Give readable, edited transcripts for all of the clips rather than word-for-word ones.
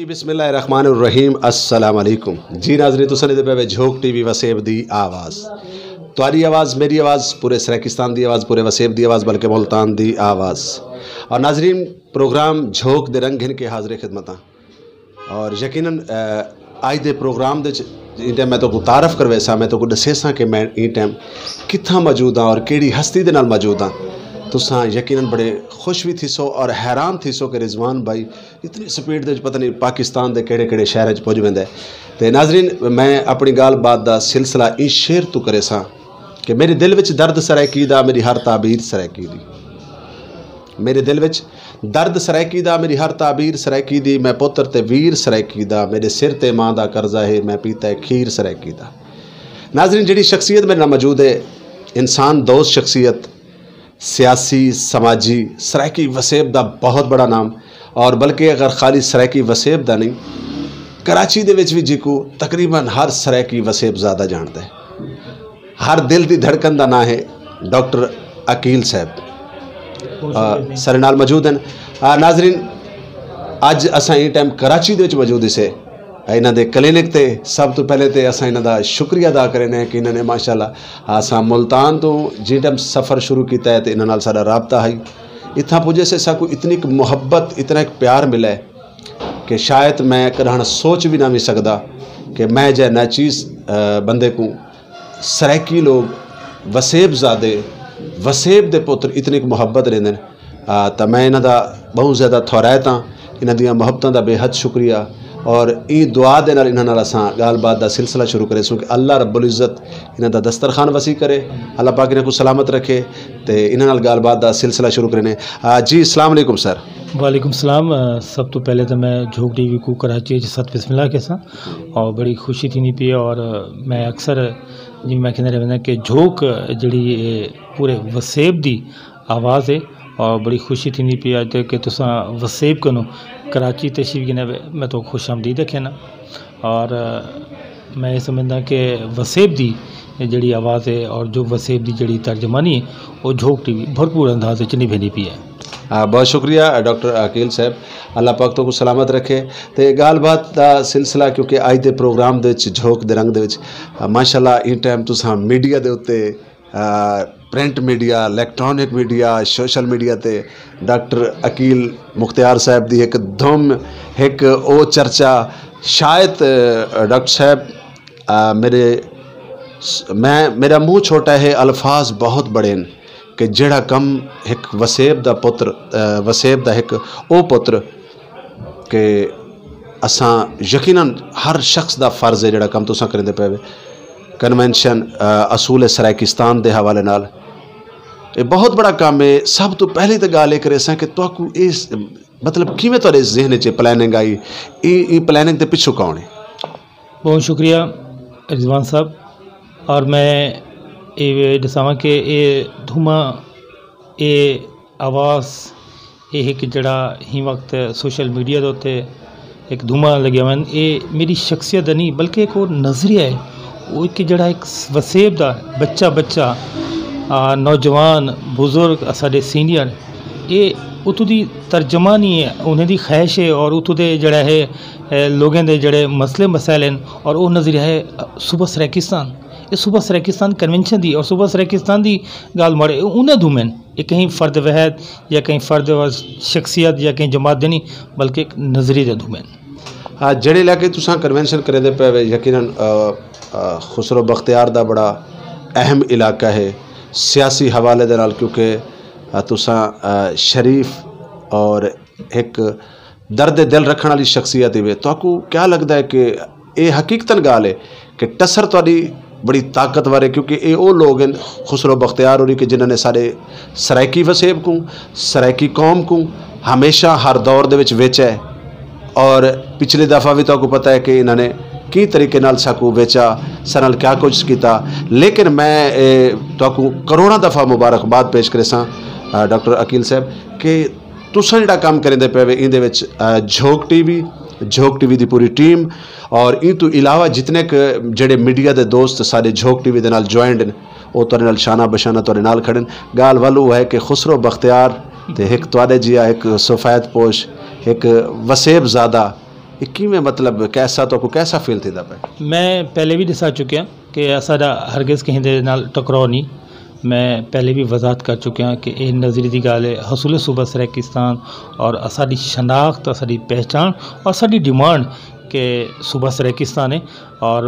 बिस्मिल्लाहिर्रहमानिर्रहीम अस्सलाम वालेकुम जी नाज़रीन तुसां दे पे झोक टीवी वसेब दी आवाज़ तुहारी आवाज़ मेरी आवाज़ पूरे सराकिस्तान दी आवाज़ पूरे वसेब दी आवाज़ बल्कि मुल्तान दी आवाज़। और नाज़रीन प्रोग्राम झोक दे रंग के हाज़िर खिदमत और यकीनन आज दे प्रोग्राम दे टाइम मैं तो तारफ़ करवेसा मैं तो दसेसा कि मैं ई टाइम कित्थां मौजूद हाँ और केड़ी हस्ती दे नाल मौजूद हाँ। तुसां यकीनन बड़े खुश भी थी सो और हैरान थी सो कि रिजवान भाई इतनी स्पीड दे पता नहीं पाकिस्तान दे केड़े शहर च पुज वेंदा है। तो नाज़रीन मैं अपनी गाल बात दा सिलसिला इस शेर तो करे सा कि मेरे दिल विच दर्द सरैकी दा मेरी हर ताबीर सरैकी दी, मेरे दिल विच दर्द सरैकी दा मेरी हर ताबीर सरैकी दी, मैं पुत्र ते वीर सरैकी दा, मेरे सिर ते मां दा कर्जा है मैं पीता है खीर सरैकी दा। नाज़रीन जिहड़ी शख्सियत मेरे नाल मौजूद है इंसान दोस्त शख्सियत सियासी समाजी सराकी वसेब दा बहुत बड़ा नाम और बल्कि अगर खाली सराकी वसेब दा नहीं कराची दे विच भी जिको तकरीबन हर सराकी वसेब ज़्यादा जानता है। हर दिल दी धड़कन दा ना है डॉक्टर अकील साहब सारे नाल मौजूद हैं। नाज़रीन अज असां ई टाइम कराची दे विच मौजूद से इन्हां दे क्लिनिक ते सब तो पहले तो असां इन्हां दा शुक्रिया अदा करने कि इन्होंने माशाअल्लाह असां मुल्तान तो जिस टाइम सफ़र शुरू किया है तो इन्हां नाल साडा राबता है इत्थां पुजे से साकू इतनी एक मुहब्बत इतना एक प्यार मिला है कि शायद मैं कदे सोच भी ना भी सकदा कि मैं जै नाचीज़ बंदे को सराकी लोग वसेब ज़ादे वसेब दे पुत्र इतनी एक मुहब्बत रेंदे तो मैं इन्हां दा बहुत ज़्यादा थौरायत हाँ इन्हां दियां मुहब्बतां दा बेहद शुक्रिया और ई दुआ दे नाल इन्हां नाल असां गाल बात दा सिलसिला शुरू करे सो कि अल्लाह रब्बुल इज़्ज़त इन्हां दा दस्तरखान वसी करे, अल्लाह पाक इन्हां को सलामत रखे ते इन्हां नाल गाल बात दा सिलसिला शुरू करने। जी अस्सलाम वालेकुम सर। वालेकुम सलाम। सब तो पहले तो मैं झोक टीवी को कराची सत बिस्मिल्लाह के सा और बड़ी खुशी थी नहीं पी और मैं अक्सर जी मैं कहना रहना कि झोक जड़ी पूरे वसेब दी आवाज़ है और बड़ी खुशी थी नहीं पी अज कि तुसा वसेब कनो कराची तशरीफ गिने मैं तो खुश आमदीद रखना और मैं ये समझदा कि वसेब दी जड़ी आवाज़ है और जो वसेब दी जड़ी तर्जमानी है वो झोक टीवी भरपूर अंदाज च निभेनी पी है। बहुत शुक्रिया डॉक्टर अकील साहब, अल्लाह पाक तो को सलामत रखे। तो गाल बात का सिलसिला क्योंकि अज के प्रोग्राम दे झोक दे रंग दे माशाअल्लाह इन टाइम तुसां मीडिया दे उत्ते print media electronic media social media ते डॉक्टर अकील मुख्तार साहब दी एक धुम एक ओ चर्चा शायद डॉक्टर साहब मेरा मुँह छोटा है अल्फाज बहुत बड़े हैं कि जेड़ा कम एक वसेब दा पुत्र वसेब दा एक ओ पुत्र के असां यकीनन हर शख्स दा फर्ज है जेड़ा कम तुसां करेंदे पे कन्वेंशन असूल सराकिस्तान दे हवाले नाल ये बहुत बड़ा काम है। सब तो पहले तो गाल करे सा कि तुहाकू इस मतलब किवें तुहाडे ज़हन च प्लानिंग आई ई प्लानिंग दे पिछू कौन है? बहुत शुक्रिया रिजवान साहब और मैं ये दसावां कि ये धुमा ये आवाज़ ये एक जड़ा ही वक्त सोशल मीडिया के उत्ते एक धुमा लग्या हुआ ये मेरी शख्सियत नहीं बल्कि एक और नज़रिया है वो एक जड़ा एक वसेब दा बच्चा नौजवान बुजुर्ग साडे सीनियर ये उतों दी तर्जमा नहीं है उन्हें दी ख्वाहिश है और उतों दे जड़ा है लोगों दे जड़े मसले मसाइल हैं और वो नज़रिया है सुबह सराकिस्तान ये सुबह सराकिस्तान कन्वेंशन दी और सुबह सराकिस्तान दी गाल मारे उन्हें धूमें ये कहीं फ़र्द वहद या कहीं फ़र्द शख्सियत या कहीं जमात देनी बल्कि एक नज़रिए दे धूमें जड़े इलाके तुसां कन्वेंशन करे दे पे यकीनन खुसरो बख्तियार दा बड़ा अहम इलाका है सियासी हवाले दे नाल क्योंकि तुसां शरीफ और एक दर्द दिल रखने वाली शख्सियत है तो आपको क्या लगता है कि ये हकीकतन गाल है कि टसर तुहाडी बड़ी ताकतवर है क्योंकि ये वो लोग हैं खुसरो बख्तियार हो रही कि जिन्होंने सारे सराकी वसेब को सराकी कौम को हमेशा हर दौर दे विच वेचा है और पिछली दफ़ा भी तो पता है कि इन्होंने की तरीके नाल साकू बेचा सनल क्या कुछ किया लेकिन मैं तो करोड़ों दफ़ा मुबारकबाद पेश करे सा डॉक्टर अकील साहब कि तुसां जिहड़ा काम करेंदे पे इहदे विच झोक टीवी दी पूरी टीम और इन तो इलावा जितने जेडे मीडिया दे दोस्त सारे झोक टीवी दे नाल ज्वाइंट हैं वो तुहाडे नाल शाना बशाना तुहाडे नाल खड़े गाल वालू है कि खुसरो बख्तियार ते एक तुहाडे जिहा एक सफैद पोश एक वसेब ज़ादा किवें मतलब कैसा तो को कैसा फील थींदा पे? मैं पहले भी दसा चुकिया कि असाडा हरगिज़ कहीं दे नाल टकराव नहीं। मैं पहले भी वजाहत कर चुकिया कि ये नज़री की गाल है हसूल सूबा सराकिस्तान और साडी शनाख्त साडी पहचान और साडी डिमांड कि सूबा सराकिस्तान है। और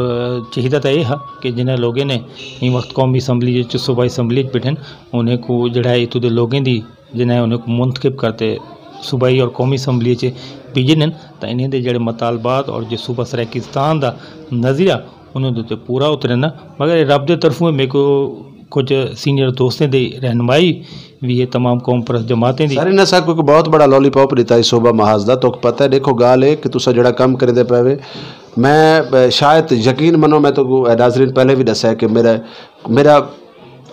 चाहिए तो यह है कि जिन्हें लोगों ने इन वक्त कौमी असम्बली सूबाई असम्बली बैठे उन्हें को जड़ा इतों के लोगों की जिन्हें उन्हें को मुंतखब करते सूबाई और कौमी असम्बली भेजन तो इन्हें दे जड़े मुतालबात और जो सूबा सराकिस्तान का नज़रिया उन्होंने पूरा उतरना। मगर रब के तरफों मेरे को कुछ सीनियर दोस्तों की रहनुमाई भी है तमाम कौम परस्त जमातें दी सारे नसा को बहुत बड़ा लॉलीपॉप दिता है सूबा महाज दा। तो पता है देखो गाल है कि तुसा जड़ा कम करेंदे पे मैं शायद यकीन मनो मैं तो नाजरीन पहले भी दसा है कि मेरा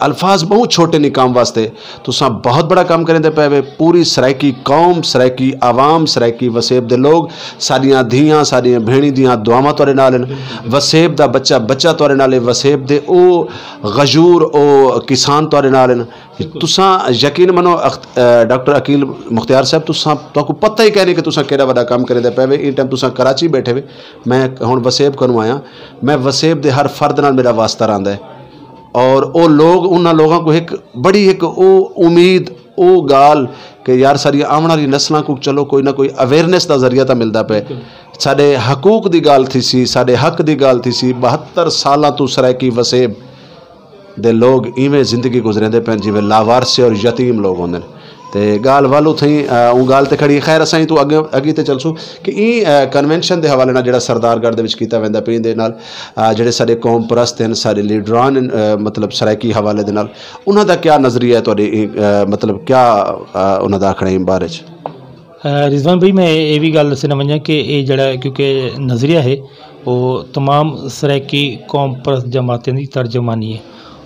अल्फाज बहुत छोटे नहीं काम वास्ते तुसा बहुत बड़ा काम करेंदे पे पूरी सराइकी कौम सराइकी आवाम सराइकी वसेब दे लोग सारियां धियां सारियां भेणी दियां दुआवां तुहाडे नाल वसेब दा बच्चा बच्चा तुहाडे नाल वसेब दे ओ गजूर ओ किसान तुहाडे नाल तुसा यकीन मनो डॉक्टर अकील मुख्तार साहब तुसा तो पता ही कहने कि तुसा केड़ा बड़ा काम करेंदे पे। इन टाइम तुसा कराची बैठे वे मैं हुण वसेब करूँ आया मैं वसेब दे हर फर्द नाल मेरा वास्ता रहिंदा है और वो लोग उन्होंने लोगों को एक बड़ी एक वो उम्मीद वो गाल कि यार सारी आने वाली नस्लों को चलो कोई ना कोई अवेयरनेस का जरिया तो मिलता पे। साडे हकूक की गाल थी सी साडे हक की गाल थी सी 72 साल तो सराइकी वसेब दे लोग इवें जिंदगी गुजरेंदे पे जिवें लावारसे और यतीम लोग होंदे ते गाल वालू थी गाल तो खड़ी। खैर असां तू अगे तो चलसूँ कि कन्वेंशन के हवाले जिहड़ा सरदारगढ़ दे विच कीता वैंदा पे इहदे नाल जिहड़े साडे कौम परस्त हैं साडे लीडरान मतलब सराइकी हवाले दे नाल उन्हां दा क्या नज़रिया है तुहाडे मतलब क्या उन्हां दा आखना इस बारे च? रिजवान भाई मैं ये भी गल दसना वंजा कि ये जड़ा क्योंकि नज़रिया है वो तमाम सराइकी कौम परस्त जमातें की तर्जमानी है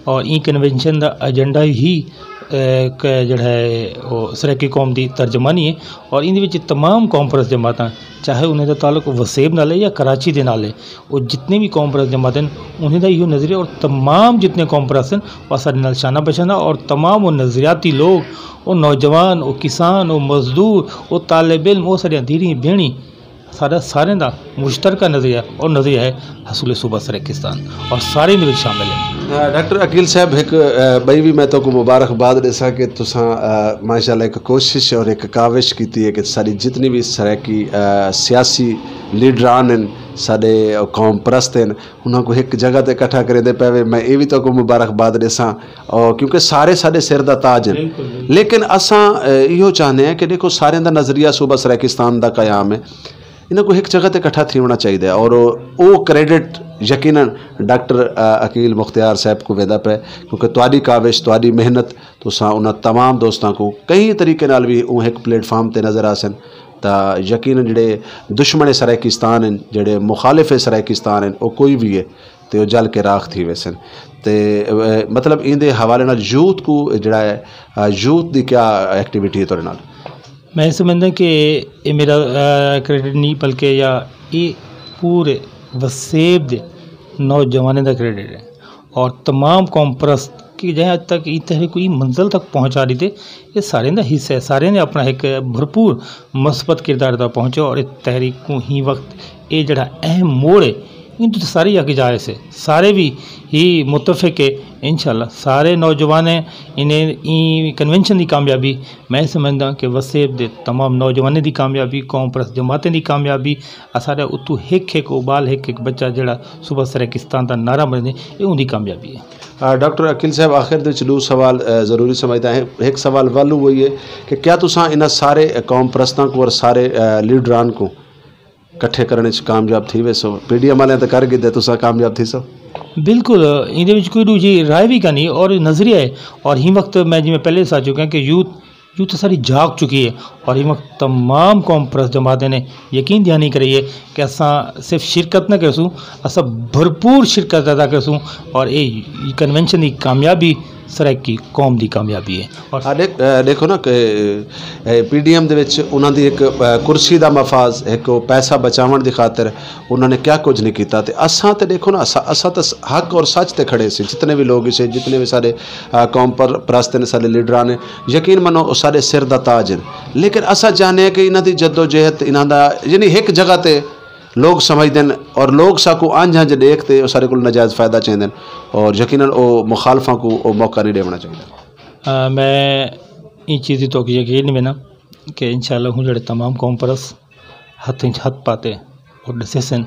और ई कन्वेंशन का एजेंडा ही जड़ा है वो सराइकी कौम की तर्जमानी है और इन तमाम कौम परस्त जमात चाहे उन्हें का ताल्लुक वसेब नाल है या कराची के नाल है वो जितने भी कौम परस्त जमात हैं उन्हें यो नज़रिया और तमाम जितने कौम परस्त हैं वह सारे नाल शाना बशाना और तमाम वो नज़रियाती लोग वो नौजवान वो किसान वो मजदूर वो तालिब इल्म वो सारिया धीरी भेणी सारा सारे का मुश्तरका नज़रिया और नज़रिया है हसूल सूबा सराकिस्तान और सारे शामिल हैं। डॉक्टर अकील साहब एक बई भी मैं तो को मुबारकबाद देसा कि तुसा माशाल्लाह एक कोशिश और एक काविश की है कि सारी जितनी भी सराइकी सियासी लीडरान हैं साडे कौम परस्त हैं उन्होंने को एक जगह ते इकट्ठा करे दे पे। मैं ये भी तो को मुबारकबाद देसा और क्योंकि सारे साडे सिर दा ताज हैं लेकिन असां इहो चाहते हैं कि देखो सारे दा नज़रिया सूबा सराकिस्तान दा क़याम है इन्हों को एक जगह ते इकट्ठा थी होना चाहिए और वो क्रेडिट यकीनन डॉक्टर अकील मुख्तार साहब को वेदा पे क्योंकि तुहाडी काविश तुहाडी मेहनत तुसां उन्हां तमाम दोस्तों को कई तरीके नाल भी वो एक प्लेटफॉर्म ते नज़र आसन तो यकीनन जिहड़े दुश्मन सराकिस्तान हैं जिहड़े मुखालिफ सराकिस्तान हैं वो कोई भी है तो जल के राख थी वैसन ते मतलब इहदे हवाले नाल यूथ को जिहड़ा है यूथ की क्या एक्टिविटी है तुहाडे नाल? मैं समझदा कि ये मेरा क्रेडिट नहीं बल्कि या ये पूरे वसेब दे नौजवानों का क्रेडिट है और तमाम कौम परस्त कि जहाँ तक ये तहरीक कोई मंजिल तक पहुँचा रही थे ये सारे का हिस्सा है सारे ने अपना एक भरपूर मस्बत किरदार तक पहुँचा और इस तहरीक को ही वक्त ये जड़ा अहम मोड़ है इन तो सारे आगे जा रहे सारे भी ही मुतफिक है इंशाल्लाह सारे नौजवान हैं इन्हें कन्वेंशन की कामयाबी मैं समझदा कि वसेब दे तमाम नौजवानों की कामयाबी कौम परस्त जमातें की कामयाबी सारे उतू एक उबाल एक बच्चा जड़ा सूबा सराकिस्तान का नारा बनने ये उनकी कामयाबी है। डॉक्टर अकील साहब आखिर दे दो सवाल ज़रूरी समझता है। एक सवाल वालू वही है कि क्या तुसां इन्हां सारे कौम परस्तां को और सारे लीडरान को कट्ठे करने कामयाब थी वे सो PDM वाले तो कर गए तुसा कामयाब थी सो? बिल्कुल ये कोई दूजी राय भी का नहीं और नज़रिया है और ही वक्त मैं जिम्मे पहले सा चुका कि यूथ सारी जाग चुकी है और ही वक्त तमाम कौम परस्त जमातें ने यकीन ध्यानी करी है कि असा सिर्फ शिरकत न करसूँ असा भरपूर शिरकत अदा करसूँ और ये कन्वेंशन की कामयाबी सराइकी कौम की कामयाबी है। और देखो ना कि PDM दे विच उन्हां दी एक कुर्सी का मफाज एक पैसा बचावन की खातिर उन्होंने क्या कुछ नहीं किया तो असां तो देखो ना असां तो हक और सच ते खड़े से जितने भी लोग इसे जितने भी सारे कौम परस्त ने सारे लीडर ने यकीन मनो सारे सिर दा ताज हैं लेकिन असां चाहते हैं कि इन्हां दी जद्दोजहद इन्हां दा यानी एक जगह ते لوگ سمجھتے ہیں اور لوگ ساکو آنج ہنج دیکھتے سارے کو نجائز فائدہ چاہتے ہیں اور یقیناً وہ مخالفاں کو وہ موقع نہیں دینا چاہیے. میں ان چیزیں تو یقین میں نا کہ انشاءاللہ ہوں جڑے تمام قوم پرس ہاتھ ہاتھ پاتے اور ڈسے سن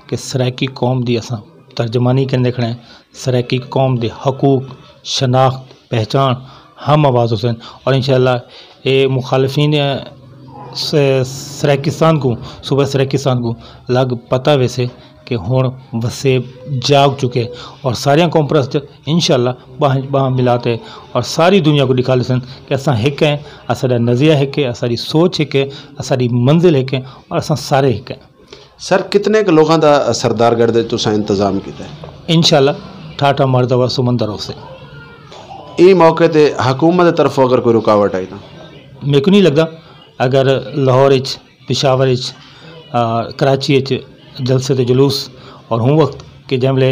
کہ سرائکی قوم دی اساں ترجمانی کرنے دیکھنا ہے سرائکی قوم دے حقوق شناخت پہچان ہم آواز حسین اور انشاءاللہ یہ مخالفین سرائکستان کو صوبہ سرائکستان کو لگ پتہ ویسے کہ ہون وسیب جاگ چکے اور سارے قوم پرست انشاءاللہ باہم ملاتے اور ساری دنیا کو دکھا لسن کہ اساں ایک ہیں اساڑا نظریہ ایک ہے اساڑی سوچ ایک ہے اساڑی منزل ایک ہے اور اساں سارے ایک ہیں. سر کتنے کے لوگوں دا سردار گردے تو سا انتظام کیتا ہے؟ انشاءاللہ ٹھاٹا مردوا سمندروں سے. ای موقع تے حکومت طرف اگر کوئی رکاوٹ آئی نا میرے کو نہیں لگتا اگر لاہور پشاور کراچی جلسے تے جلوس اور ہوں وقت کہ جملے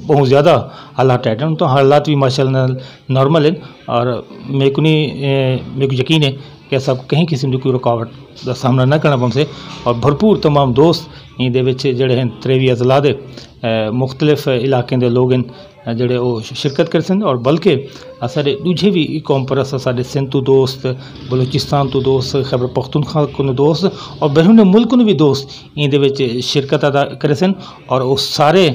بہت زیادہ حالات ٹائٹ ہیں تو حالات بھی ماشاء اللہ نارمل ہیں اور میرے کو یقین ہے کہ ایسا کہیں قسم کی کوئی رکاوٹ کا سامنا نہ کرنا پم سے اور بھرپور تمام دوست ان دے وچ جڑے ہیں 23 اضلاع دے مختلف علاقے دے لوگ ہیں جڑے وہ شرکت کر سن اور بلکہ سارے دوجے بھی قوم پرست سارے سندھ تو دوست بلوچستان تو دوست خیبر پختونخوا کو دوست اور بیرون ملک بھی دوست ان دے وچ شرکت ادا کر سن اور وہ سارے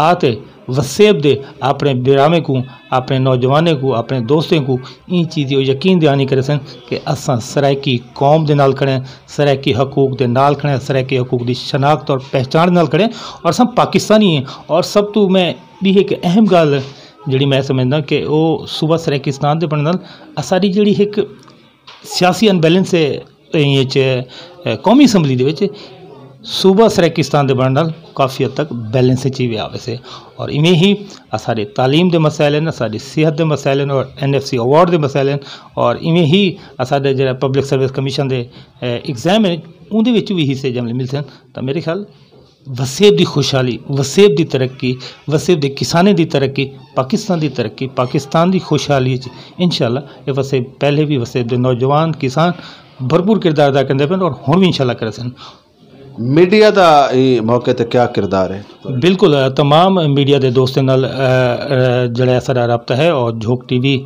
آتے وسیب دے اپنے برامے کو اپنے نوجوانے کو اپنے دوستوں کو ان چیزیں یقین دہانی کرے سن کہ اساں سرائکی قوم دے نال کھڑے سرائکی حقوق دے نال کھڑے سرائکی حقوق دی شناخت اور پہچان نال کھڑے اور اساں پاکستانی ہیں. اور سب تو میں بھی ایک اہم گل جڑی میں سمجھدا کہ وہ صوبہ سرائکستان دے بننے نال اساڑی جڑی ایک سیاسی ان بیلنس ہے قومی اسمبلی دے وچ صوبہ سرائکستان دے بننے نال کافی حد تک بیلنس چی آوے سے اور ایویں ہی سارے تعلیم دے مسائل ہیں ساری صحت دے مسائل ہیں اور NFC ایوارڈ دے مسائل ہیں اور ایویں ہی سارے جڑا پبلک سروس کمیشن دے ایگزام ہیں ان دے وچ بھی حصے جملے ملتے ہیں. تو میرے خیال وسیب دی خوشحالی وسیب دی ترقی وسیب دے کسانے دی ترقی پاکستان دی ترقی پاکستان دی خوشحالی انشاءاللہ یہ وسیب پہلے بھی وسیب دے نوجوان کسان بھرپور کردار ادا کرتے پہ اور ہوں بھی انشاءاللہ کرے سن. میڈیا دا موقع تے کیا کردار ہے؟ بالکل تمام میڈیا دے دوستوں نال جڑا سارا رابطہ ہے اور جھوک ٹی وی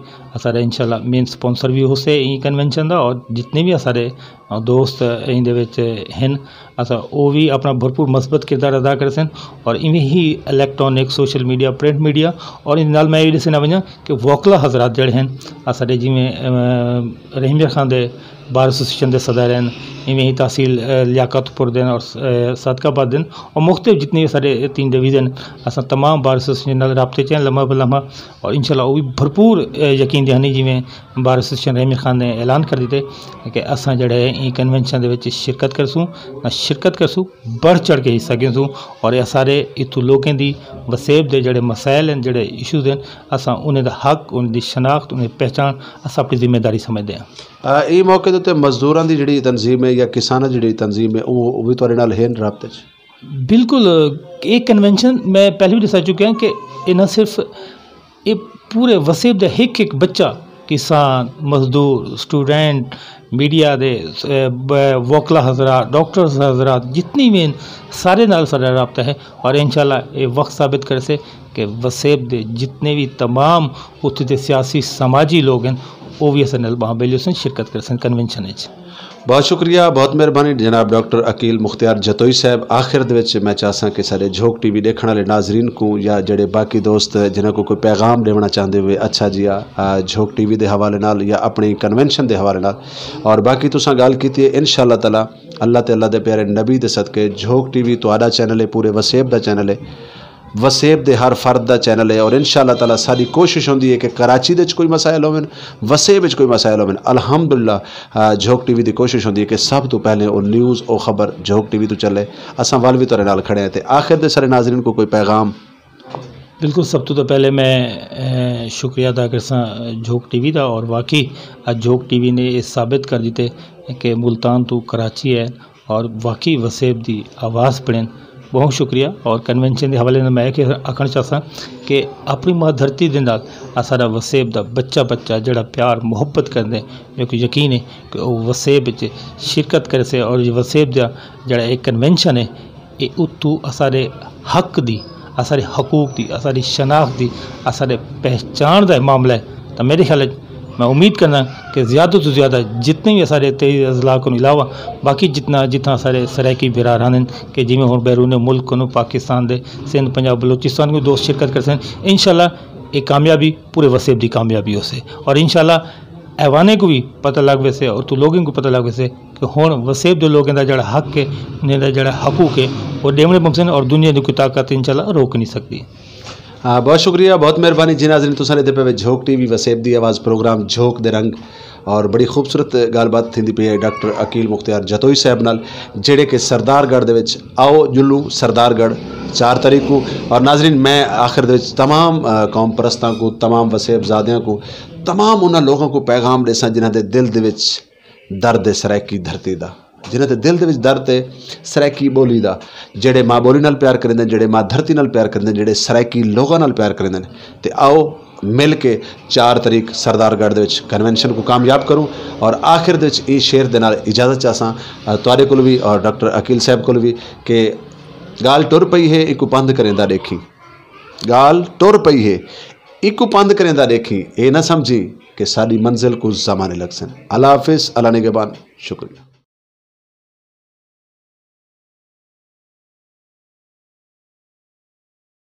سارا انشاءاللہ مین سپانسر بھی ہو سے این کنونشن دا اور جتنے بھی سارے دوست ان دے وچ ہیں اسا وہ بھی اپنا بھرپور مثبت کردار ادا کر سن اور ایویں ہی electronic social media print media اور ان نال میں یہ دسنا ونجا کہ وکلا حضرات جڑے ہیں سارے جویں رحیم خان دے بار ایسوسیشن دے صدر ہیں ایویں ہی تحصیل لیاقت پور دن اور صدقہ آباد دن اور مختلف جتنے سارے 3 ڈویژن اساں تمام بار ایسوسیشن نال رابطے چ لمحہ بلمحہ اور انشاءاللہ وہ بھی بھرپور یقین دہانی جویں بار ایسوسیشن رحیم خان نے اعلان کر دیتے کہ اساں جڑے این کنونشن دے وچ شرکت کرسوں بڑھ چڑھ کے حصہ گھسوں اور یہ سارے اتو لوگوں دی وسیب دے جڑے مسائل ہیں جڑے ایشوز ہیں اساں انہیں دا حق ان دی شناخت انہیں پہچان اساں اپنی ذمہ داری سمجھتے ہیں. یہ موقع تے مزدوراں دی جڑی تنظیم ہے یا کساناں دی جڑی تنظیم ہے وہ بھی تواڈے نال ہیں رابطے چ؟ بالکل ایک کنونشن میں پہلے بھی دسا چکا ہوں کہ یہ نہ صرف یہ پورے وسیب دے ایک بچہ کسان مزدور اسٹوڈنٹ میڈیا دے وکلا حضرات ڈاکٹرز حضرات جتنی بھی سارے نال سارا رابطہ ہے اور انشاءاللہ یہ وقت ثابت کر سے کہ وسیب دے جتنے بھی تمام اتنے دے سیاسی سماجی لوگ ہیں وہ بھی اصل نال بہت سن شرکت کر سن کنونشن وچ. بہت شکریہ بہت مہربانی جناب ڈاکٹر عقیل مختار جتوئی صاحب. آخر دے وچ میں چاہساں کہ سارے جھوک ٹی وی دیکھنے والے ناظرین کو یا جڑے باقی دوست جنہاں کو کوئی پیغام دینا چاہتے ہوئے اچھا جی جھوک ٹی وی دے حوالے نال یا اپنی کنونشن دے حوالے نال اور باقی تساں گل کیتی ہے انشاءاللہ تعالی اللہ تے اللہ دے پیارے نبی دے صدقے جھوک ٹی وی تہاڈا چینل ہے پورے وسیب دا چینل ہے وسیب دے ہر فرد دا چینل ہے اور انشاءاللہ تعالی ساری کوشش ہوندی ہے کہ کراچی دے کوئی مسائل ہوون وسیب وچ کوئی مسائل ہوون الحمدللہ جھوک ٹی وی دی کوشش ہوندی ہے کہ سب تو پہلے وہ نیوز او خبر جھوک ٹی وی تو چلے. اساں وال بھی تورے نال کھڑے ہیں تے آخر دے سارے ناظرین کو کوئی پیغام؟ بالکل سب تو پہلے میں شکریہ ادا کرساں جھوک ٹی وی دا اور واقعی جھوک ٹی وی نے یہ ثابت کر دیتے کہ ملتان تو کراچی ہے اور واقعی وسیب دی آواز پڑھیں. بہت شکریہ اور کنونشن کے حوالے میں کہ آخنا چاہتا کہ اپنی ماں دھرتی دے نال سارا وسیب دا بچہ جڑا پیار محبت کرتے جو کہ یقین ہے کہ وہ وسیب شرکت کرے سے اور یہ وسیب دا جڑا ایک کنونشن ہے ये उत्तू असारे हक दी, असारे हकूक दी, असारी शनाख्त दी, असारे पहचान का मामला है। तो मेरे ख्याल मैं उम्मीद करना कि ज़्यादा तो ज़्यादा जितने भी सारे 23 अजला को अलावा बाकी जितना सारे सरायकी बिरारान कि जिमें हुण बैरून मुल्क को पाकिस्तान दे सिंध पंजाब बलोचिस्तान को दोस्त शिरकत कर सकें। इंशाल्लाह एक कामयाबी पूरे वसेब की कामयाबी हो से, और इंशाल्लाह ऐवाने को भी पता लग वैसे और तो लोगों को पता लग वैसे कि हुण वसेब के लोगों का जड़ा हक है, उन्हें जड़ा हकूक है वो डेवने पहुंचन, और दुनिया की कोई ताकत इंशाल्लाह रोक नहीं सकती। बहुत शुक्रिया, बहुत मेहरबानी जी नाज़रीन, तुसां दे पे झोंक टीवी वसेब दी आवाज़ प्रोग्राम झोंक दे रंग, और बड़ी खूबसूरत गलबात थी पई है डॉक्टर अकील मुख्तार जतोई साहब नाल, जेड़े कि सरदारगढ़ दे विच आओ जुलू सरदारगढ़ 4 तारीख को। और नाज़रीन मैं आखिर दे विच तमाम कौम परस्तां को, तमाम वसेबजादियां को, तमाम उन्हां लोगों को पैगाम देसां जिन्हां दे दिल दे विच दर्द है सरायकी धरती दा, जिन्हां दे दिल दे विच दर्द है सरायकी बोली दा, जेड़े माँ बोली नाल प्यार करेंदे, जेड़े माँ धरती नाल प्यार करेंदे, जेड़े सरायकी लोगों नाल प्यार करेंदे। ते आओ मिल के 4 तारीख सरदारगढ़ दे विच कन्वेंशन को कामयाब करूँ। और आखिर दे विच इह शेर दे नाल इजाजत चाहसां तुहाडे कोल भी और डॉक्टर अकील साहब कोल भी कि गाल टुर पई है इकू पंध करेंदा देखी, गाल टुर पई है इकू पंध करेंदा देखी, ये ना समझी कि साडी मंजिल को ज़माने लग सन। अल्लाह हाफिज़, अल्लाह निगहबान, शुक्रिया।